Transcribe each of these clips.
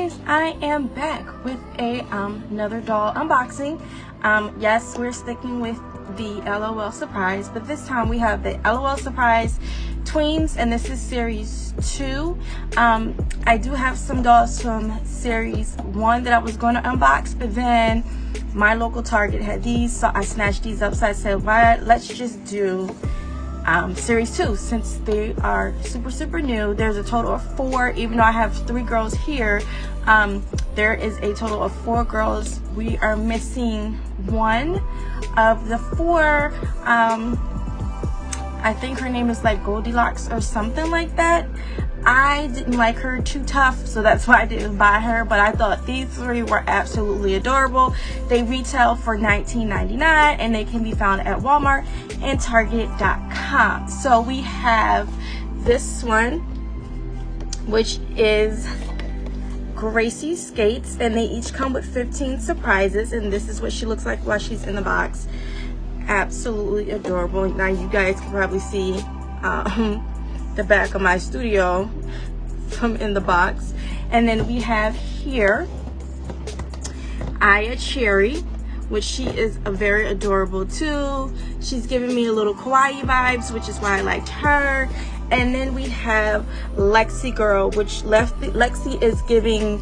guys, I am back with another doll unboxing. Yes, we're sticking with the LOL Surprise, but this time we have the LOL Surprise Tweens, and this is series 2. I do have some dolls from series 1 that I was going to unbox, but then my local Target had these, so I snatched these up. So I said, why, let's just do series 2 since they are super new. There's a total of 4, even though I have 3 girls here. There is a total of 4 girls. We are missing 1 of the 4. I think her name is like Goldilocks or something like that. I didn't like her too tough, so that's why I didn't buy her, but I thought these 3 were absolutely adorable. They retail for $19.99 and they can be found at Walmart and Target.com. So we have this one, which is Gracie Skates, and they each come with 15 surprises, and this is what she looks like while she's in the box. Absolutely adorable. Now you guys can probably see the back of my studio from in the box. And then we have here Ayah Cherry, which she is a very adorable too. She's giving me a little kawaii vibes, which is why I liked her. And then we have Lexi Girl, which Lexi is giving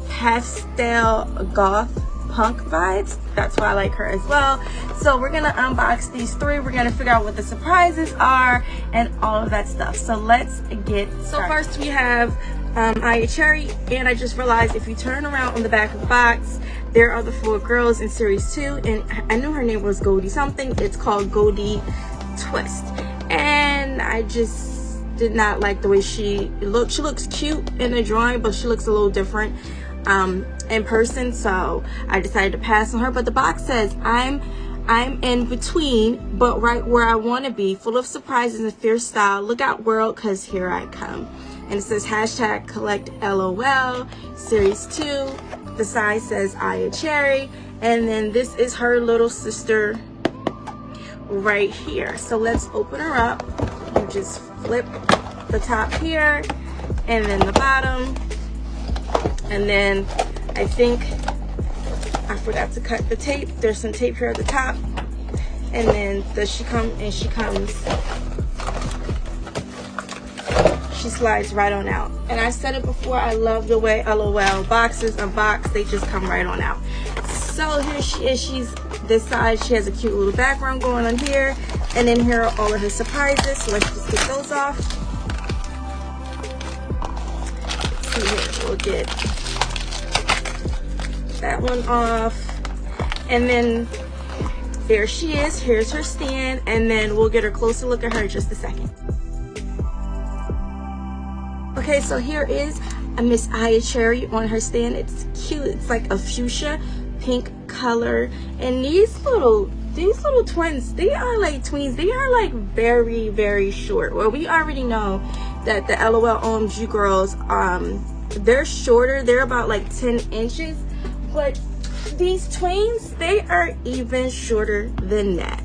pastel goth punk vibes. That's why I like her as well. So we're gonna unbox these 3. We're gonna figure out what the surprises are and all of that stuff. So let's get started. So first we have Ayah Cherry, and I just realized if you turn around on the back of the box, there are the 4 girls in series 2, and I knew her name was Goldie something. It's called Goldie Twist, and I just did not like the way she looked. She looks cute in the drawing, but she looks a little different in person, so I decided to pass on her. But the box says, I'm in between, but right where I want to be, full of surprises and fierce style. Look out world, cause here I come. And it says hashtag collect LOL series 2. The side says Ayah Cherry, and then this is her little sister right here. So let's open her up. You just flip the top here and then the bottom, and then I think I forgot to cut the tape. There's some tape here at the top, and then she slides right on out. And I said it before, I love the way LOL boxes unbox, they just come right on out. So here she is. She's this side. She has a cute little background going on here, and then here are all of her surprises. So let's just get those off. Let's see here, we'll get that one off, and then there she is. Here's her stand, and then we'll get a closer look at her in just a second. Okay, so here is a Miss Ayah Cherry on her stand. It's cute. It's like a fuchsia pink color, and these little twins, they are like tweens. They are like very short. Well, we already know that the LOL OMG girls, they're shorter. They're about like 10 inches. But these tweens, they are even shorter than that.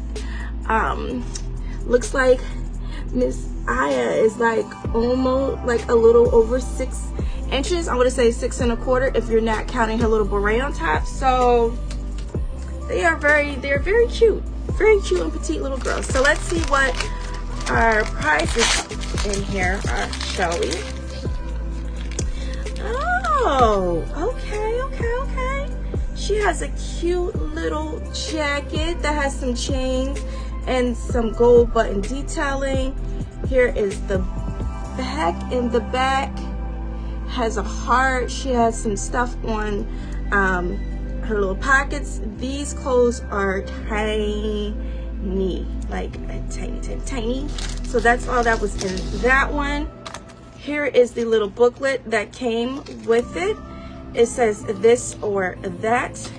Looks like Miss Ayah is like almost like a little over 6 inches. I'm gonna say 6 1/4 if you're not counting her little beret on top. So they're very cute, and petite little girls. So let's see what our prizes in here are, shall we? Oh, okay. She has a cute little jacket that has some chains and some gold button detailing. Here is the back, and the back has a heart. She has some stuff on her little pockets. These clothes are tiny, like tiny. So that's all that was in that one. Here is the little booklet that came with it. It says this or that,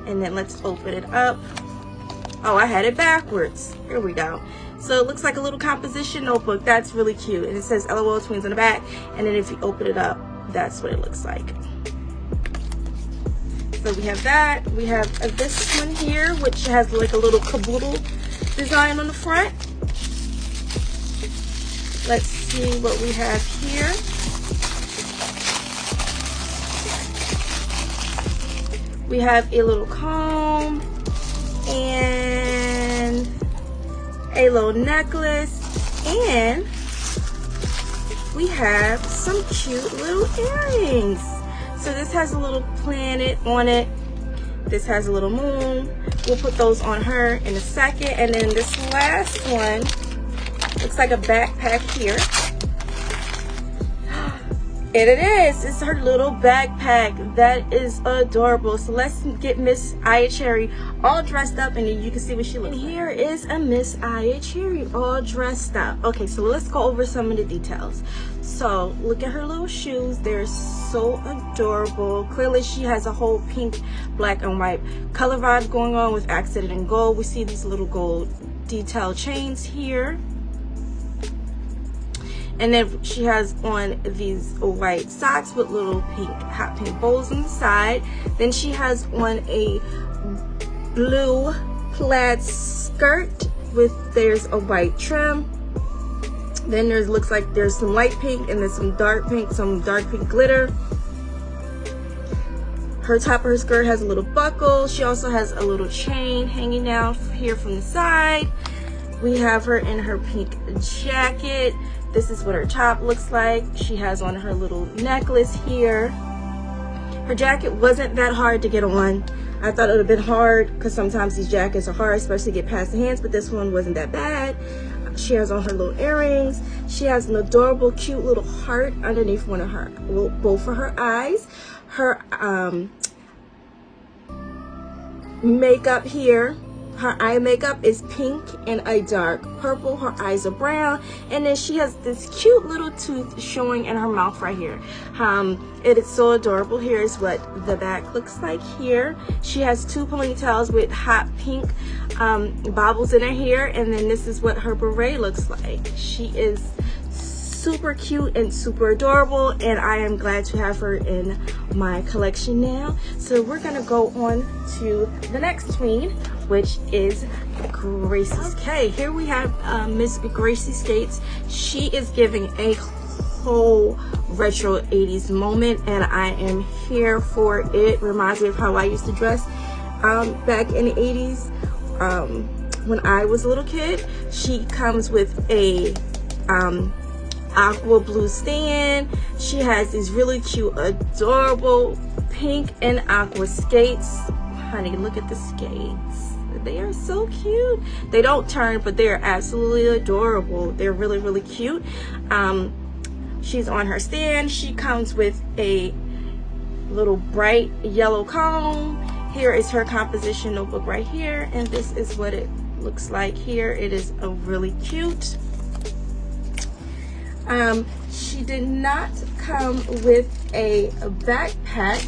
and then let's open it up. Oh, I had it backwards. Here we go. So it looks like a little composition notebook. That's really cute, and it says LOL Tweens on the back, and then if you open it up, that's what it looks like. So we have that. We have this one here, which has like a little caboodle design on the front. Let's see what we have here. We have a little comb and a little necklace, and we have some cute little earrings. So this has a little planet on it. This has a little moon. We'll put those on her in a second. And then this last one looks like a backpack here. And it is. It's her little backpack. That is adorable. So let's get Miss Ayah Cherry all dressed up, and then you can see what she looks like. And here is a Miss Ayah Cherry all dressed up. Okay, so let's go over some of the details. So look at her little shoes. They're so adorable. Clearly she has a whole pink, black, and white color vibe going on with accented in gold. We see these little gold detail chains here. And then she has on these white socks with little pink, hot pink bows on the side. Then she has on a blue plaid skirt with, there's a white trim. Then there's, looks like there's some light pink and then some dark pink glitter. Her top of her skirt has a little buckle. She also has a little chain hanging down here from the side. We have her in her pink jacket. This is what her top looks like. She has on her little necklace here. Her jacket wasn't that hard to get on. I thought it would have been hard because sometimes these jackets are hard, especially to get past the hands, but this one wasn't that bad. She has on her little earrings. She has an adorable, cute little heart underneath one of her, well, both of her eyes. Her makeup here. Her eye makeup is pink and a dark purple. Her eyes are brown. And then she has this cute little tooth showing in her mouth right here. It is so adorable. Here's what the back looks like here. She has two ponytails with hot pink bobbles in her hair. And then this is what her beret looks like. She is super cute and super adorable, and I am glad to have her in my collection now. So we're gonna go on to the next tween, which is Gracie. Okay, here we have Miss Gracie Skates. She is giving a whole retro 80s moment, and I am here for it. Reminds me of how I used to dress back in the 80s when I was a little kid. She comes with a aqua blue stand. She has these really cute, adorable pink and aqua skates. Honey, look at the skates. They are so cute. They don't turn, but they are absolutely adorable. They're really, really cute. She's on her stand. She comes with a little bright yellow comb. Here is her composition notebook right here, and this is what it looks like here. It is a really cute. She did not come with a backpack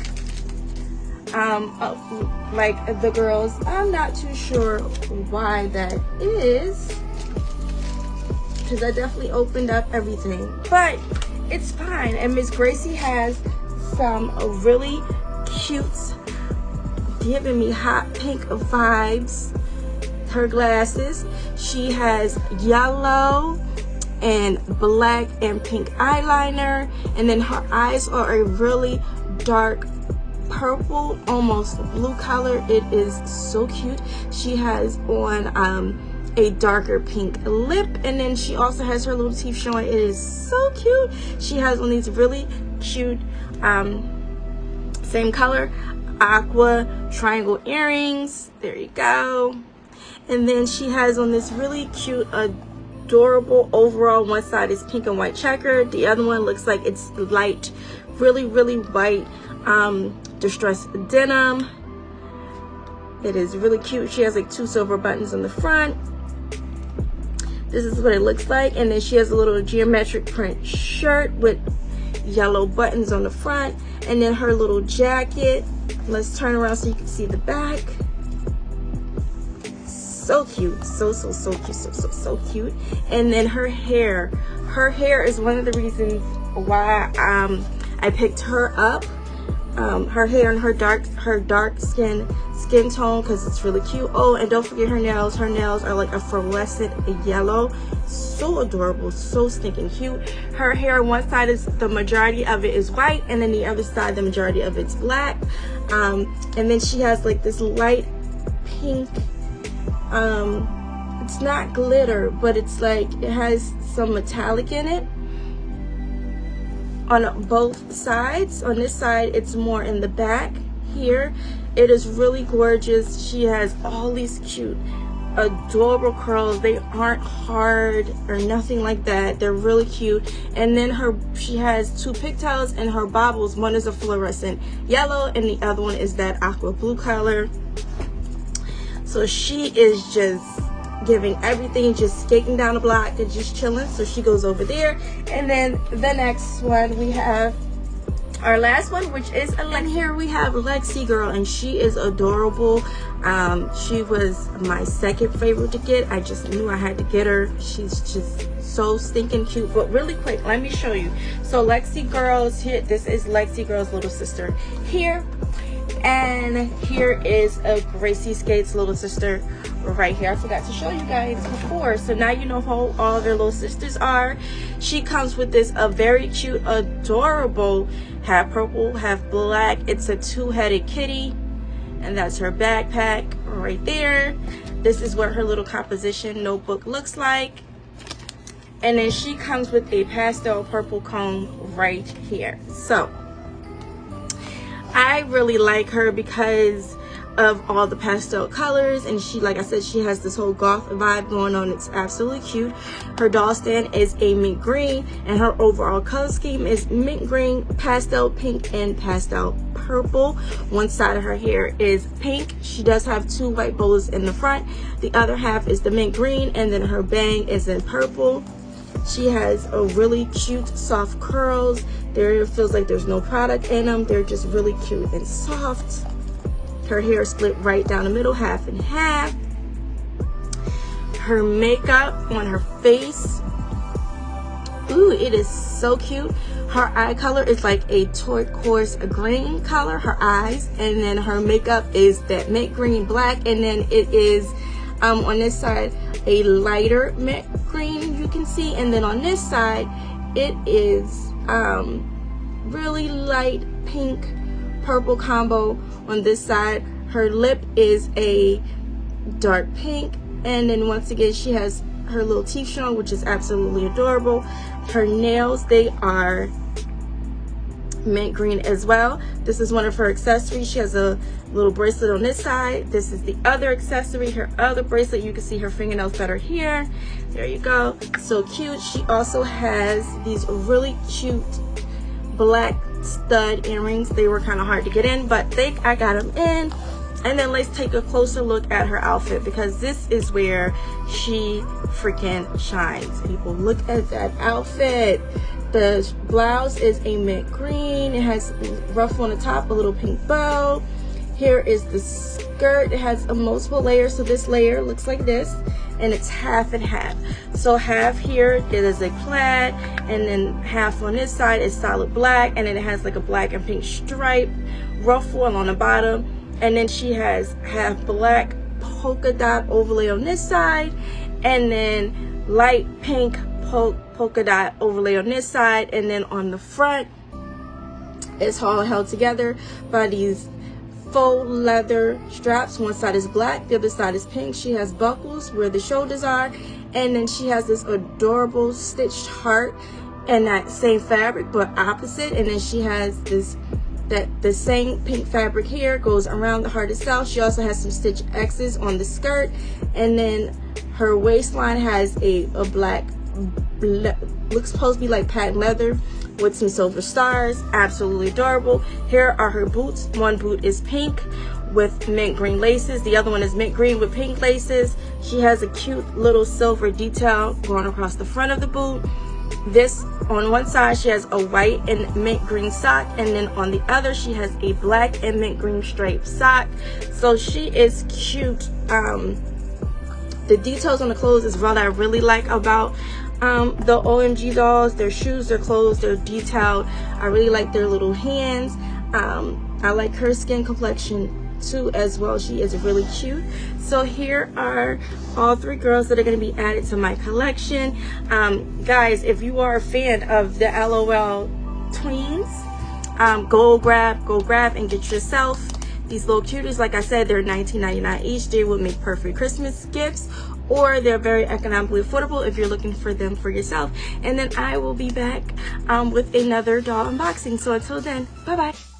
like the girls. I'm not too sure why that is, because I definitely opened up everything, but it's fine. And Miss Gracie has some really cute, giving me hot pink vibes. Her glasses, she has yellow and black and pink eyeliner, and then her eyes are a really dark purple, almost blue color. It is so cute. She has on a darker pink lip, and then she also has her little teeth showing. It is so cute. She has on these really cute same color aqua triangle earrings. There you go. And then she has on this really cute adorable overall. One side is pink and white checker, the other one looks like it's light, really white distressed denim. It is really cute. She has like 2 silver buttons on the front. This is what it looks like. And then she has a little geometric print shirt with yellow buttons on the front, and then her little jacket. Let's turn around so you can see the back. So cute, so cute, so cute. And then her hair is one of the reasons why I picked her up. Her hair and her dark skin skin tone because it's really cute. Oh, and don't forget her nails. Her nails are like a fluorescent yellow. So adorable, so stinking cute. Her hair, one side is, the majority of it is white, and then the other side, the majority of it's black. And then she has like this light pink, it's not glitter, but it's like it has some metallic in it on both sides. On this side, it's more in the back here. It is really gorgeous. She has all these cute, adorable curls. They aren't hard or nothing like that. They're really cute. And then she has two pigtails, and her bobbles, one is a fluorescent yellow and the other one is that aqua blue color. So she is just giving everything, just skating down the block and just chilling. So she goes over there. And then the next one, we have our last one, which is and here we have Lexi girl, and she is adorable. She was my second favorite to get. I just knew I had to get her. She's just so stinking cute. But really quick, let me show you. So Lexi girl's here. This is Lexi girl's little sister here, and here is a Gracie Skate's little sister right here. I forgot to show you guys before, so now you know how all their little sisters are. She comes with this very cute, adorable, half purple, half black. It's a two-headed kitty, and that's her backpack right there. This is what her little composition notebook looks like. And then she comes with a pastel purple comb right here. So I really like her because of all the pastel colors, and she, like I said, she has this whole goth vibe going on. It's absolutely cute. Her doll stand is a mint green, and her overall color scheme is mint green, pastel pink, and pastel purple. One side of her hair is pink. She does have two white bows in the front. The other half is the mint green, and then her bang is in purple. She has a really cute soft curls. There feels like there's no product in them. They're just really cute and soft. Her hair is split right down the middle, half and half. Her makeup on her face, ooh, it is so cute. Her eye color is like a turquoise green color, her eyes, and then her makeup is that mint green black, and then it is on this side a lighter mint green, you can see, and then on this side it is really light pink purple combo. On this side, her lip is a dark pink, and then once again she has her little teeth shown, which is absolutely adorable. Her nails, they are mint green as well. This is one of her accessories. She has a little bracelet on this side. This is the other accessory, her other bracelet. You can see her fingernails that are here. There you go, so cute. She also has these really cute black stud earrings. They were kind of hard to get in, but I got them in. And then let's take a closer look at her outfit, because this is where she freaking shines. People, look at that outfit. The blouse is a mint green. It has ruffle on the top, a little pink bow. Here is the skirt. It has a multiple layers, so this layer looks like this, and it's half and half. So half here it is a plaid, and then half on this side is solid black, and then it has like a black and pink stripe ruffle on the bottom, and then she has half black polka dot overlay on this side, and then light pink polka dot overlay on this side, and then on the front it's all held together by these faux leather straps. One side is black, the other side is pink. She has buckles where the shoulders are, and then she has this adorable stitched heart in that same fabric but opposite, and then she has this the same pink fabric here goes around the heart itself. She also has some stitch X's on the skirt, and then her waistline has a black, looks supposed to be like patent leather with some silver stars. Absolutely adorable. Here are her boots. One boot is pink with mint green laces, the other one is mint green with pink laces. She has a cute little silver detail going across the front of the boot. This, on one side she has a white and mint green sock, and then on the other she has a black and mint green striped sock. So she is cute. The details on the clothes is what I really like about the OMG dolls. Their shoes, their clothes, they're detailed. I really like their little hands. I like her skin complexion too as well. She is really cute. So here are all 3 girls that are going to be added to my collection. Guys, if you are a fan of the LOL Tweens, go grab and get yourself these little cuties. Like I said, they're $19.99 each. They will make perfect Christmas gifts, or they're very economically affordable if you're looking for them for yourself. And then I will be back with another doll unboxing. So until then, bye bye.